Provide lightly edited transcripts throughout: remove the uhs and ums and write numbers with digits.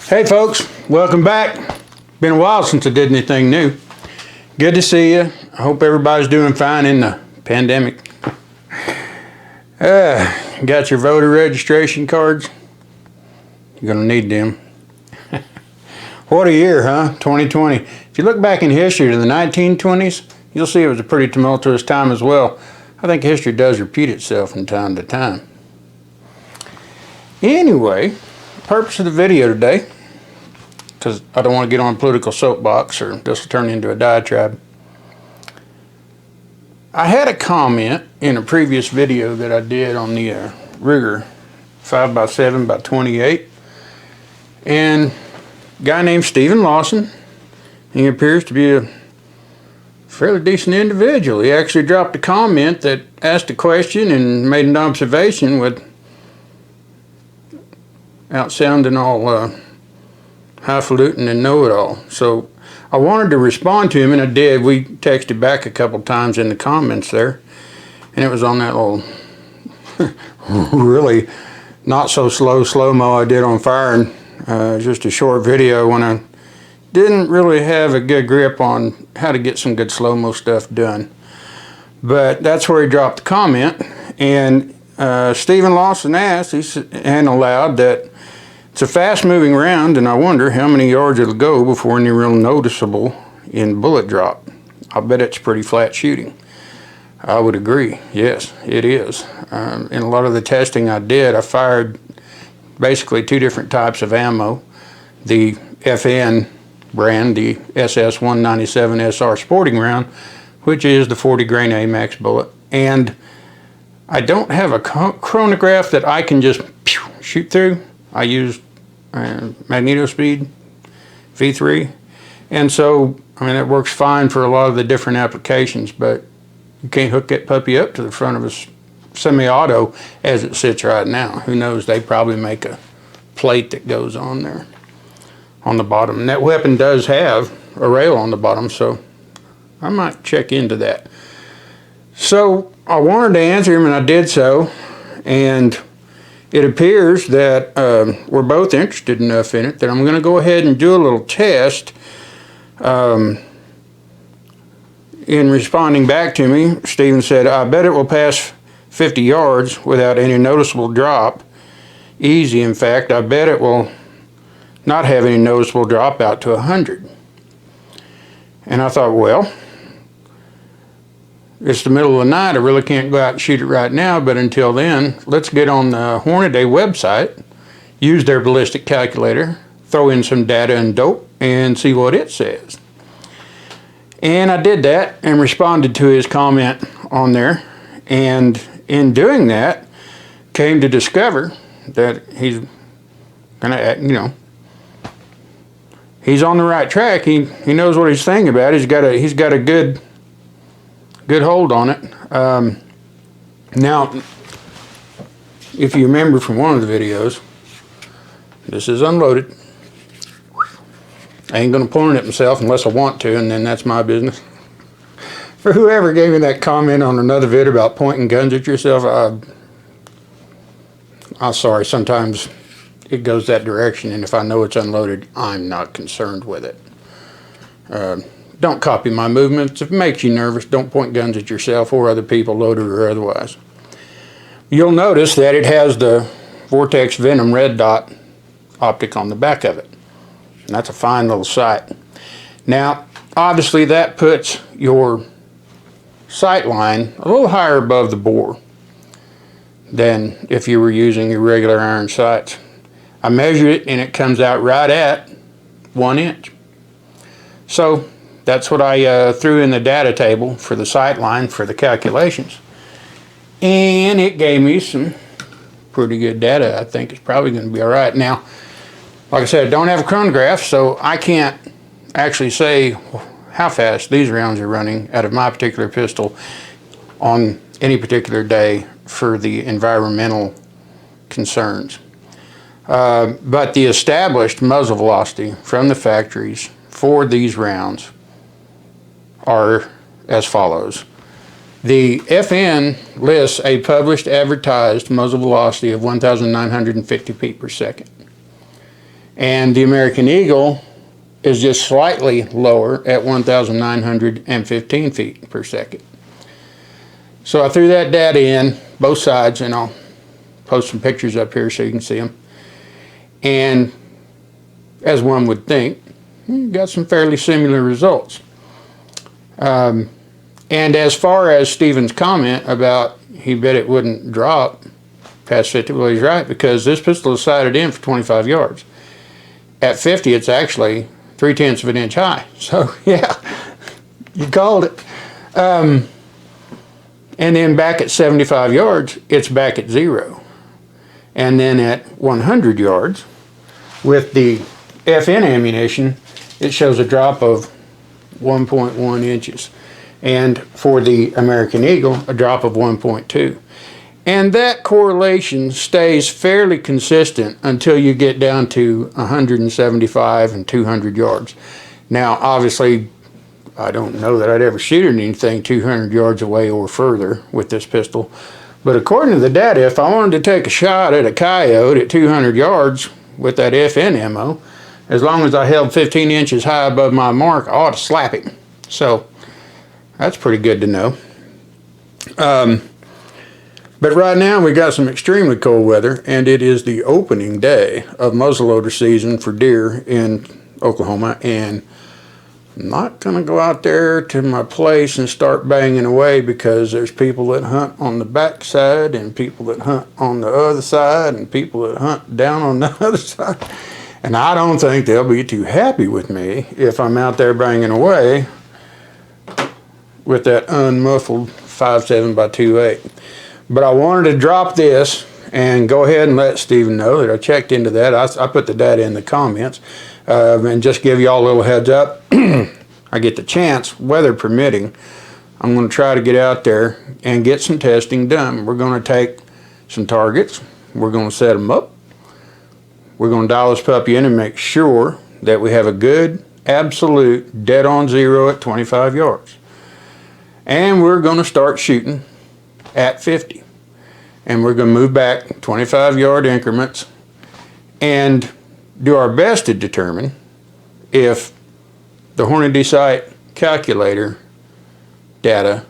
Hey folks, welcome back. Been a while since I did anything new. Good to see you. I hope everybody's doing fine in the pandemic. Got your voter registration cards? You're gonna need them. What a year, huh? 2020. If you look back in history to the 1920s, you'll see it was a pretty tumultuous time as well. I think history does repeat itself from time to time. Anyway, the purpose of the video today, because I don't want to get on a political soapbox or this will turn into a diatribe. I had a comment in a previous video that I did on the Ruger 5x7x28, and a guy named Stephen Lawson, he appears to be a fairly decent individual. He actually dropped a comment that asked a question and made an observation with sounding all highfalutin and know-it-all. So I wanted to respond to him, and I did. We texted back a couple times in the comments there, and it was on that little really not so slow-mo I did on fire, and just a short video when I didn't really have a good grip on how to get some good slow-mo stuff done. But that's where he dropped the comment, and Stephen Lawson asked, and aloud, that it's a fast-moving round, and I wonder how many yards it'll go before any real noticeable in bullet drop. I bet it's pretty flat shooting. I would agree. Yes, it is. In a lot of the testing I did, I fired basically two different types of ammo. The FN brand, the SS-197SR sporting round, which is the 40 grain AMAX bullet. And I don't have a chronograph that I can just shoot through. I use magneto speed V3, and so I mean it works fine for a lot of the different applications, but you can't hook that puppy up to the front of a semi-auto as it sits right now. Who knows, they probably make a plate that goes on there on the bottom, and that weapon does have a rail on the bottom, so I might check into that. So I wanted to answer him, and I did so, and it appears that we're both interested enough in it that I'm going to go ahead and do a little test. In responding back to me, Stephen said, I bet it will pass 50 yards without any noticeable drop. Easy, in fact. I bet it will not have any noticeable drop out to 100. And I thought, well, it's the middle of the night. I really can't go out and shoot it right now, but until then, let's get on the Hornady website, use their ballistic calculator, throw in some data and dope, and see what it says. And I did that and responded to his comment on there, and in doing that, came to discover that he's gonna, he's on the right track. He knows what he's thinking about. He's got a good hold on it. Now, if you remember from one of the videos, this is unloaded. I ain't gonna point it at myself unless I want to, and then that's my business. For whoever gave me that comment on another vid about pointing guns at yourself, I'm sorry, sometimes it goes that direction, and if I know it's unloaded, I'm not concerned with it. Don't copy my movements. If it makes you nervous, don't point guns at yourself or other people, loaded or otherwise. You'll notice that it has the Vortex Venom red dot optic on the back of it. And that's a fine little sight. Now, obviously that puts your sight line a little higher above the bore than if you were using your regular iron sights. I measured it and it comes out right at 1 inch. So that's what I threw in the data table for the sight line for the calculations. And it gave me some pretty good data. I think it's probably going to be all right. Now, like I said, I don't have a chronograph, so I can't actually say how fast these rounds are running out of my particular pistol on any particular day for the environmental concerns. But the established muzzle velocity from the factories for these rounds are as follows. The FN lists a published advertised muzzle velocity of 1,950 feet per second. And the American Eagle is just slightly lower at 1,915 feet per second. So I threw that data in, both sides, and I'll post some pictures up here so you can see them. And as one would think, got some fairly similar results. And as far as Stephen's comment about he bet it wouldn't drop past 50, well, he's right, because this pistol is sighted in for 25 yards. At 50, it's actually 3/10 of an inch high. So yeah, you called it. And then back at 75 yards, it's back at 0. And then at 100 yards, with the FN ammunition, it shows a drop of 1.1 inches. And for the American Eagle, a drop of 1.2. And that correlation stays fairly consistent until you get down to 175 and 200 yards. Now, obviously, I don't know that I'd ever shoot anything 200 yards away or further with this pistol. But according to the data, if I wanted to take a shot at a coyote at 200 yards with that FN ammo, as long as I held 15 inches high above my mark, I ought to slap him. So that's pretty good to know. But right now we got some extremely cold weather, and it is the opening day of muzzleloader season for deer in Oklahoma, and I'm not going to go out there to my place and start banging away, because there's people that hunt on the back side and people that hunt on the other side and people that hunt down on the other side. And I don't think they'll be too happy with me if I'm out there banging away with that unmuffled 5.7 by 2.8. But I wanted to drop this and go ahead and let Stephen know that I checked into that. I put the data in the comments, and just give you all a little heads up. I get the chance, weather permitting, I'm going to try to get out there and get some testing done. We're going to take some targets, we're going to set them up, we're going to dial this puppy in and make sure that we have a good, absolute, dead on zero at 25 yards. And we're going to start shooting at 50. And we're going to move back 25-yard increments and do our best to determine if the Hornady Sight calculator data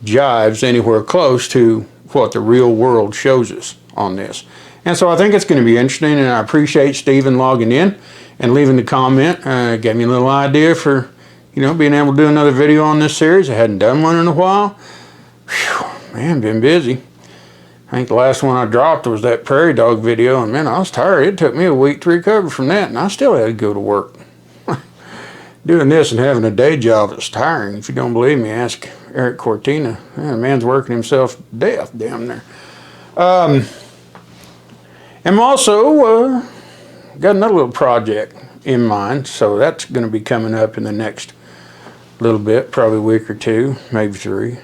jives anywhere close to what the real world shows us on this. And so I think it's going to be interesting, and I appreciate Stephen logging in and leaving the comment. Gave me a little idea for, being able to do another video on this series. I hadn't done one in a while. Whew, man, been busy. I think the last one I dropped was that prairie dog video, and man, I was tired. It took me a week to recover from that, and I still had to go to work. Doing this and having a day job is tiring. If you don't believe me, ask Eric Cortina. Man, the man's working himself to death down there. I'm also got another little project in mind, so that's going to be coming up in the next little bit, probably a week or two, maybe 3.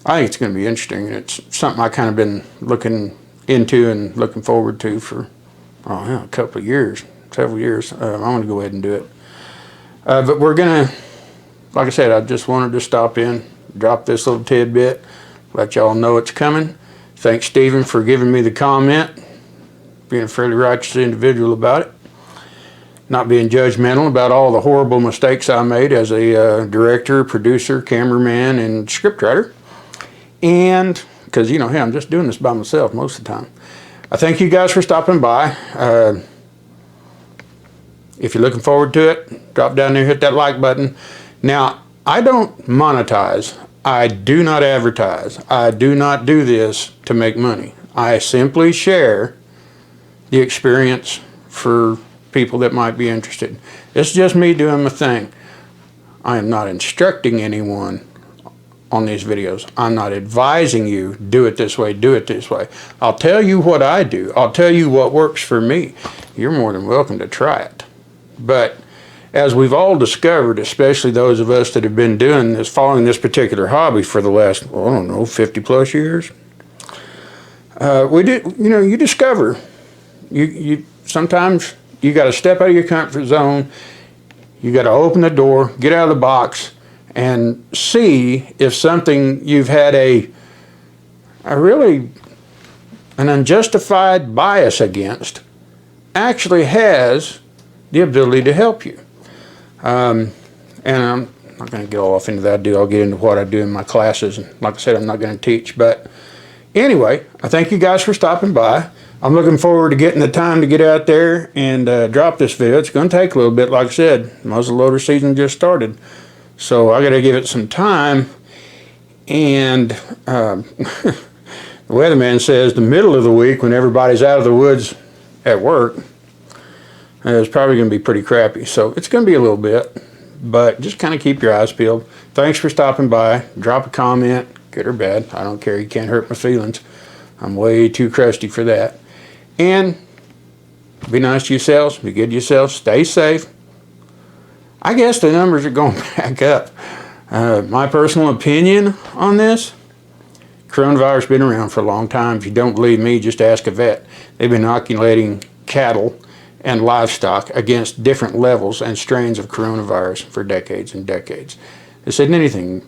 I think it's going to be interesting, and it's something I kind of been looking into and looking forward to for a couple of years, several years. I want to go ahead and do it. But we're going to, like I said, I just wanted to stop in, drop this little tidbit, let y'all know it's coming. Thanks, Stephen, for giving me the comment, being a fairly righteous individual about it, not being judgmental about all the horrible mistakes I made as a director, producer, cameraman, and scriptwriter. And because, hey, I'm just doing this by myself most of the time. I thank you guys for stopping by. If you're looking forward to it, drop down there, hit that like button. Now, I don't monetize. I do not advertise. I do not do this to make money. I simply share the experience for people that might be interested. It's just me doing my thing. I am not instructing anyone on these videos. I'm not advising you, do it this way, do it this way. I'll tell you what I do. I'll tell you what works for me. You're more than welcome to try it. But as we've all discovered, especially those of us that have been doing this, following this particular hobby for the last, 50 plus years, you discover, sometimes you got to step out of your comfort zone. You got to open the door, get out of the box, and see if something you've had a really an unjustified bias against actually has the ability to help you. And I'm not going to get all off into that. I'll get into what I do in my classes. And like I said, I'm not going to teach. But anyway, I thank you guys for stopping by. I'm looking forward to getting the time to get out there and drop this video. It's going to take a little bit, like I said. Muzzleloader season just started. So I got to give it some time. And the weatherman says the middle of the week, when everybody's out of the woods at work, it's probably going to be pretty crappy. So it's going to be a little bit, but just kind of keep your eyes peeled. Thanks for stopping by. Drop a comment, good or bad. I don't care. You can't hurt my feelings. I'm way too crusty for that. And be nice to yourselves. Be good to yourselves. Stay safe. I guess the numbers are going back up. My personal opinion on this, coronavirus has been around for a long time. If you don't believe me, just ask a vet. They've been inoculating cattle and livestock against different levels and strains of coronavirus for decades and decades. This isn't anything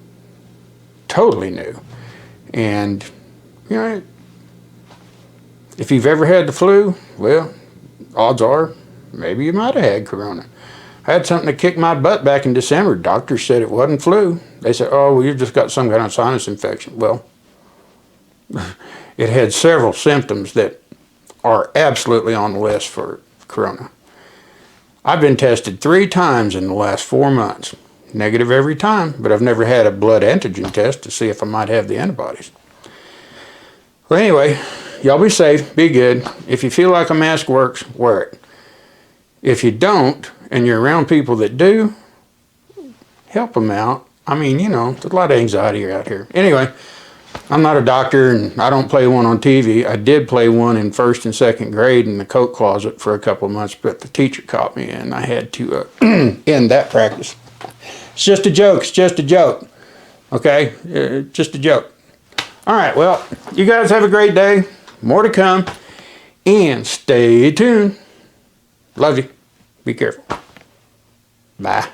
totally new. And, you know, if you've ever had the flu, well, odds are maybe you might have had corona. I had something that kicked my butt back in December. Doctors said it wasn't flu. They said, oh, well, you've just got some kind of sinus infection. Well, it had several symptoms that are absolutely on the list for corona. I've been tested 3 times in the last 4 months. Negative every time, but I've never had a blood antigen test to see if I might have the antibodies. Well, anyway, y'all be safe, be good. If you feel like a mask works, wear it. If you don't, and you're around people that do, help them out. I mean, you know, there's a lot of anxiety out here. Anyway, I'm not a doctor and I don't play one on TV. I did play one in 1st and 2nd grade in the coat closet for a couple of months, but the teacher caught me and I had to end that practice. It's just a joke. It's just a joke. Okay? Just a joke. All right, well, you guys have a great day. More to come. And stay tuned. Love you. Be careful. Bye.